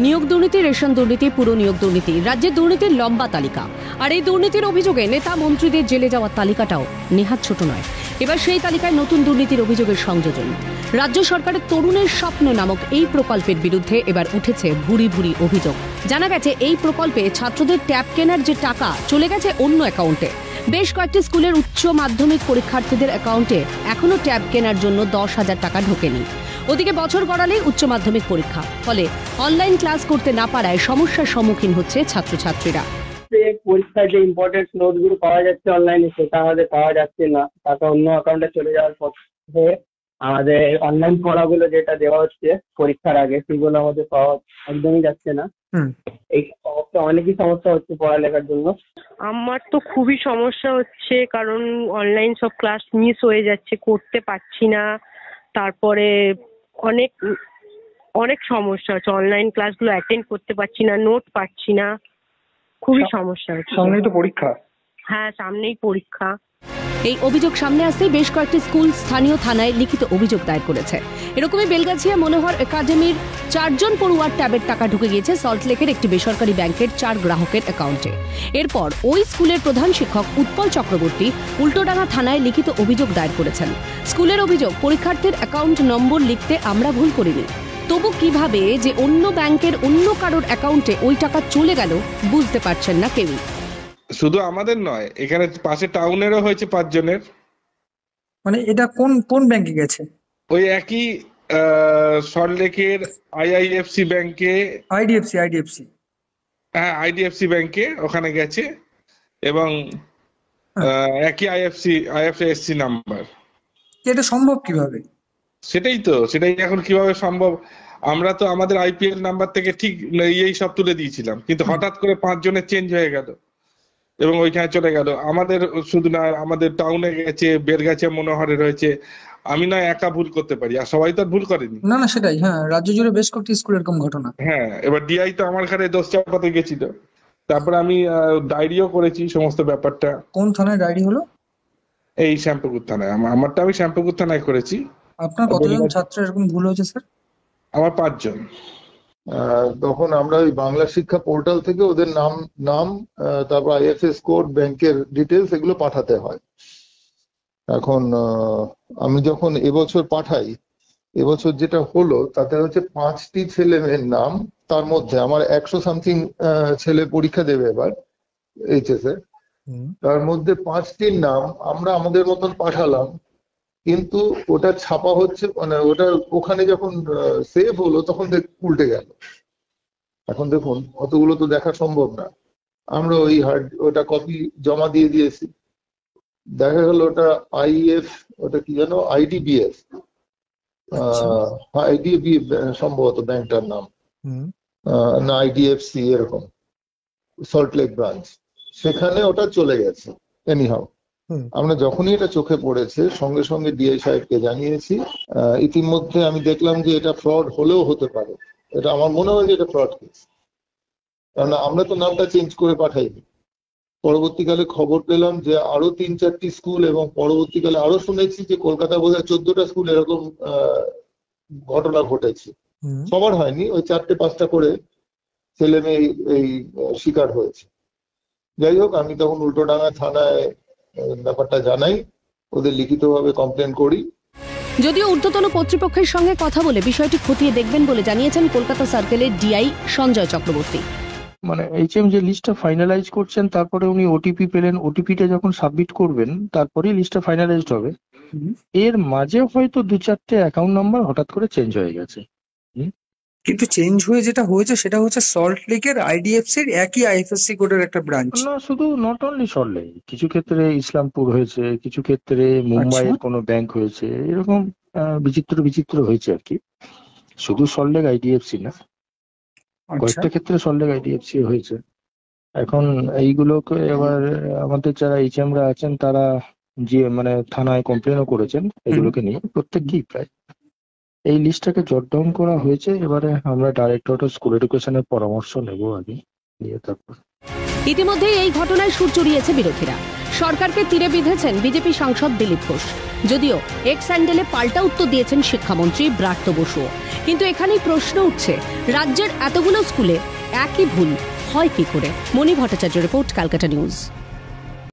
নিয়োগ দুর্নীতি, রেশন দুর্নীতি, পুরো নিয়োগ দুর্নীতি, রাজ্যের দুর্নীতির লম্বা তালিকা। আর এই দুর্নীতির অভিযোগে নেতা মন্ত্রীদের জেলে যাওয়ার তালিকাটাও নেহাত ছোট নয়। এবার সেই তালিকায় নতুন দুর্নীতির অভিযোগের সংযোজন। রাজ্য সরকারের তরুণের স্বপ্ন নামক এই প্রকল্পের বিরুদ্ধে এবার উঠেছে ভুরি ভুরি অভিযোগ। জানা গেছে এই প্রকল্পে ছাত্রদের ট্যাব কেনার যে টাকা চলে গেছে অন্য অ্যাকাউন্টে। বেশ কয়েকটি স্কুলের উচ্চ মাধ্যমিক পরীক্ষার্থীদের অ্যাকাউন্টে এখনো ট্যাব কেনার জন্য 10,000 টাকা ঢোকেনি। ওদিকে বছর গড়ালেই উচ্চ মাধ্যমিক পরীক্ষা, ফলে অনলাইন ক্লাস করতে না পারায় সমস্যার সম্মুখীন হচ্ছে ছাত্রছাত্রীরা। পরীক্ষার যে ইম্পর্টেন্ট নোটগুলো পাওয়া যাচ্ছে অনলাইনে, সেটা আমাদের পাওয়া যাচ্ছে না। টাকা অন্য অ্যাকাউন্টে চলে যাওয়ার পথে আমাদের অনলাইন পড়াগুলো যেটা দেওয়া হচ্ছে পরীক্ষার আগে, সেগুলো আমাদের পাওয়া একদমই যাচ্ছে না। এই সমস্যা, অনেকই সমস্যা হচ্ছে পড়ালেখার জন্য। আমার তো খুবই সমস্যা হচ্ছে, কারণ অনলাইন সব ক্লাস মিস হয়ে যাচ্ছে, করতে পারছি না। তারপরে অনেক অনেক সমস্যা হচ্ছে, অনলাইন ক্লাসগুলো অ্যাটেন্ড করতে পারছি না, নোট পাচ্ছি না, খুবই সমস্যা হচ্ছে। সামনেই তো পরীক্ষা। হ্যাঁ, সামনেই পরীক্ষা। এই অভিযোগ সামনে আসতেই বেশ কয়েকটি স্কুল স্থানীয় থানায় লিখিত অভিযোগ দায়ের করেছে। এরকমই বেলগাছিয়া মনোহর একাডেমির 4 জন পড়ুয়ার ট্যাবের টাকা ঢুকে গিয়েছে সল্টলেকের একটি বেসরকারি ব্যাংকের 4 গ্রাহকের অ্যাকাউন্টে। এরপর ওই স্কুলের প্রধান শিক্ষক উৎপল চক্রবর্তী উল্টোডাঙ্গা থানায় লিখিত অভিযোগ দায়ের করেছেন। স্কুলের অভিযোগ, পরীক্ষার্থীর অ্যাকাউন্ট নম্বর লিখতে আমরা ভুল করিনি, তবু কিভাবে যে অন্য ব্যাংকের অন্য কারোর অ্যাকাউন্টে ওই টাকা চলে গেল বুঝতে পারছেন না কেউই। শুধু আমাদের নয়, এখানে পাশে টাউনেরও হয়েছে 5 জনের। মানে এটা কোন কোন ব্যাংকে গেছে? ওই একই সল্টলেকের আইআইএফসি ব্যাংকে, আইডিএফসি হ্যাঁ আইডিএফসি ব্যাংকে ওখানে গেছে, এবং একই আইএফএসসি নাম্বার। এটা সম্ভব কিভাবে? সেটাই এখন কিভাবে সম্ভব। আমরা তো আমাদের আইপিএল নাম্বার থেকে ঠিক এই সব তুলে দিয়েছিলাম, কিন্তু হঠাৎ করে 5 জনের চেঞ্জ হয়ে গেল এবং ওইখানে চলে গেল। আমাদের শুধু না, আমাদের টাউনে গেছে, বেলগাছিয়া মনোহরে রয়েছে। আমি না একা ভুল করতে পারি, আর সবাই তো আর ভুল করেনি। না সেটাই, হ্যাঁ, রাজ্য জুড়ে বেশ কয়েকটি স্কুল এরকম ঘটনা। হ্যাঁ, এবার ডিআই তো আমার ঘরে দোষ চাপাতে গেছিল। তারপরে আমি ডায়েরিও করেছি সমস্ত ব্যাপারটা। কোন থানায় ডায়েরি হলো? এই শ্যামপুকুর থানায়। আমারটা আমি শ্যামপুকুর থানায় করেছি। আপনার কতজন ছাত্র এরকম ভুল হয়েছে স্যার? আমার 5 জন। তখন আমরা ওই বাংলা শিক্ষা পোর্টাল থেকে ওদের নাম তারপর আইএফএস কোড, ব্যাংকের ডিটেলস, এগুলো পাঠাতে হয়। এখন আমি যখন এবছর পাঠাই, এবছর যেটা হলো তাতে হচ্ছে 5টি ছেলে মেয়ের নাম। তার মধ্যে আমার 100 সামথিং ছেলে পরীক্ষা দেবে এবার এইচএস এ। তার মধ্যে 5টির নাম আমরা আমাদের মতন পাঠালাম, কিন্তু ওটা ছাপা হচ্ছে, মানে ওটা ওখানে যখন সেভ হলো তখন উল্টে গেল। এখন দেখুন, অতগুলো তো দেখা সম্ভব না। আমরা ওটা কপি জমা দিয়ে দিয়েছি, দেখা গেল ওটা ওটা কি জানো, আইডিবিএস, আইডিবি সম্ভবত ব্যাংকটার নাম, না আইডিএফসি, এরকম সল্টলেক ব্রাঞ্চ, সেখানে ওটা চলে গেছে। এনিহাউ, আমরা যখনই এটা চোখে পড়েছে সঙ্গে সঙ্গে ডিআই সাহেবকে জানিয়েছি। ইতিমধ্যে আমি দেখলাম যে এটা ফ্রড হলেও হতে পারে, এটা আমার মনে হয় যে এটা ফ্রড কেস, কারণ আমরা তো নামটা চেঞ্জ করে পাঠাইনি। পরবর্তীকালে খবর পেলাম যে আরো 3-4টি স্কুল, এবং পরবর্তীকালে আরো শুনেছি যে কলকাতা বোধহয় 14টা স্কুল এরকম ঘটনা ঘটেছে। সবার হয়নি, ওই 4-5টা করে ছেলে মেয়ে এই শিকার হয়েছে। যাই হোক, আমি তখন উল্টোডাঙ্গা থানায় ব্যাপারটা জানাই, ওদের লিখিতভাবে কমপ্লেন করি। যদিও ঊর্ধ্বতন কর্তৃপক্ষের সঙ্গে কথা বলে বিষয়টি খতিয়ে দেখবেন বলে জানিয়েছেন কলকাতা সার্কেলের ডিআই সঞ্জয় চক্রবর্তী। মানে এইচএম যে লিস্টটা ফাইনালাইজ করছেন, তারপরে উনি ওটিপি পেলেন, ওটিপিটা যখন সাবমিট করবেন তারপরেই লিস্টটা ফাইনালাইজড হবে। এর মাঝে হয়তো 2-4টে অ্যাকাউন্ট নাম্বার হঠাৎ করে চেঞ্জ হয়ে গেছে। কিন্তু চেঞ্জ হয়ে যেটা হয়েছে সেটা হচ্ছে সল্টলেকের আইডিএফসির একই আইএফএসসি কোডের একটা ব্রাঞ্চ। না, শুধু নট অনলি সল্টলেক, কিছু ক্ষেত্রে ইসলামপুর হয়েছে, কিছু ক্ষেত্রে মুম্বাইয়ের কোনো ব্যাংক হয়েছে, এরকম বিচিত্র হয়েছে আর কি। শুধু সল্টলেক আইডিএফসি না, কয়েকটা ক্ষেত্রে সল্টলেক আইডিএফসি হয়েছে। এখন এইগুলোকে এবার আমাদের যারা এইচএমরা আছেন তারা যে মানে থানায় কমপ্লেনও করেছেন এগুলোকে নিয়ে, প্রত্যেককেই প্রায়। এই লিস্টটাকে জট ডাউন করা হয়েছে। এবারে আমরা ডাইরেক্টর অফ স্কুল এডুকেশনের পরামর্শ নেব আগে, নিয়ে তারপর। ইতিমধ্যে এই ঘটনায় সুর চড়িয়েছে বিরোধীরা। সরকারকে তীরে বিঁধেছেন বিজেপি সাংসদ দিলীপ ঘোষ। যদিও এক্স হ্যান্ডেলে পাল্টা উত্তর দিয়েছেন শিক্ষামন্ত্রী ব্রাত্য বসুও। কিন্তু এখানেই প্রশ্ন উঠছে, রাজ্যের এতগুলো স্কুলে একই ভুল হয় কি করে? মণি ভট্টাচার্য রিপোর্ট, ক্যালকাটা নিউজ।